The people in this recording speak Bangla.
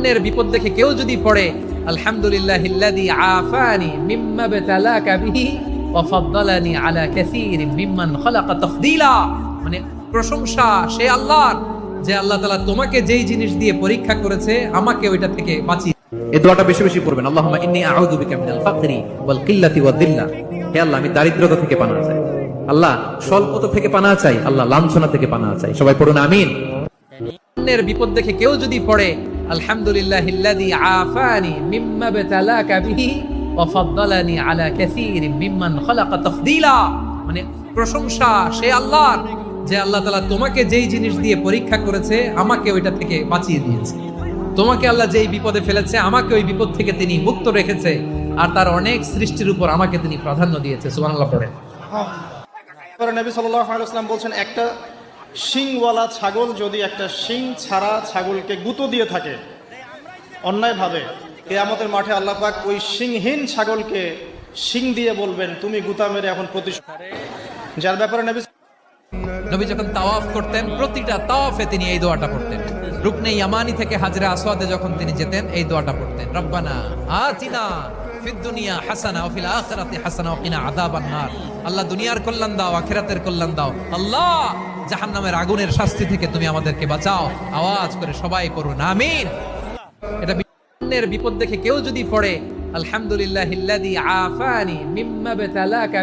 অন্যের বিপদ দেখে কেউ যদি পড়ে আলহামদুলিল্লাহিল্লাযী আফানি মিম্মা বাতালাকা বিহি ওয়া ফাদ্দালানি আলা কাসীরিন মিম্মান খালাকা তাফদীলা, মানে প্রশংসা সে আল্লাহর যে আল্লাহ তাআলা তোমাকে যেই জিনিস দিয়ে পরীক্ষা করেছে আমাকে ওইটা থেকে বাঁচিয়ে। এই দোয়াটা বেশি বেশি পড়বেন, আল্লাহুম্মা ইন্নী আউযু বিকা মিনাল ফাকরি ওয়াল কিল্লাতি ওয়াদ দিল্লা। হে আল্লাহ, আমি দারিদ্রতা থেকে পানাহ চাই, আল্লাহ স্বল্পতা থেকে পানাহ চাই, আল্লাহ লাঞ্ছনা থেকে পানাহ চাই। সবাই পড়ুন আমিন। অন্যের বিপদ দেখে কেউ যদি পড়ে আলহামদুলিল্লাহিল্লাযী আফানি মিম্মা বাতালাকা বিহি ওয়া ফাদ্দালানি আলা কাসীরিন মিম্মান খালাকা তাফদীলা, মানে প্রশংসা সে আল্লাহর যে আল্লাহ তাআলা তোমাকে যেই জিনিস দিয়ে পরীক্ষা করেছে আমাকে ওইটা থেকে বাঁচিয়ে দিয়েছে। তোমাকে আল্লাহ যেই বিপদে ফেলেছে আমাকে ওই বিপদ থেকে তিনি মুক্ত রেখেছে, আর তার অনেক সৃষ্টির উপর আমাকে তিনি প্রাধান্য দিয়েছে। সুবহানাল্লাহ পড়েন। নবী সাল্লাল্লাহু আলাইহি ওয়াসাল্লাম বলছেন, একটা শিংওয়ালা ছাগল যদি একটা শিং ছাড়া ছাগলকে গুঁতো দিয়ে থাকে অন্যায়ভাবে, কিয়ামতের মাঠে আল্লাহ পাক ওই শিংহীন ছাগলকে শিং দিয়ে বলবেন, তুমি গুঁতা মেরে এখন প্রতিশোধ। যার ব্যাপারে নবী যখন তাওয়াফ করতেন প্রতিটা তাওয়াফে তিনি এই দোয়াটা পড়তেন। রুকনে ইয়ামানি থেকে হাজরে আসওয়াদে যখন তিনি যেতেন এই দোয়াটা পড়তেন, রব্বানা আতিনা ফিদ দুনিয়া হাসানা ওয়া ফিল আখিরাতি হাসানা ওয়া কিনা আযাবান নার। আল্লাহ দুনিয়ার কল্যাণ দাও, আখিরাতের কল্যাণ দাও, আল্লাহ জাহান্নামের আগুনের শাস্তি থেকে তুমি আমাদেরকে বাঁচাও। আওয়াজ করে সবাই পড়ুন আমিন। এটা অন্যের বিপদ দেখে কেউ যদি পড়ে আলহামদুলিল্লাহিল্লাযী আফানি মিম্মা বাতালাকা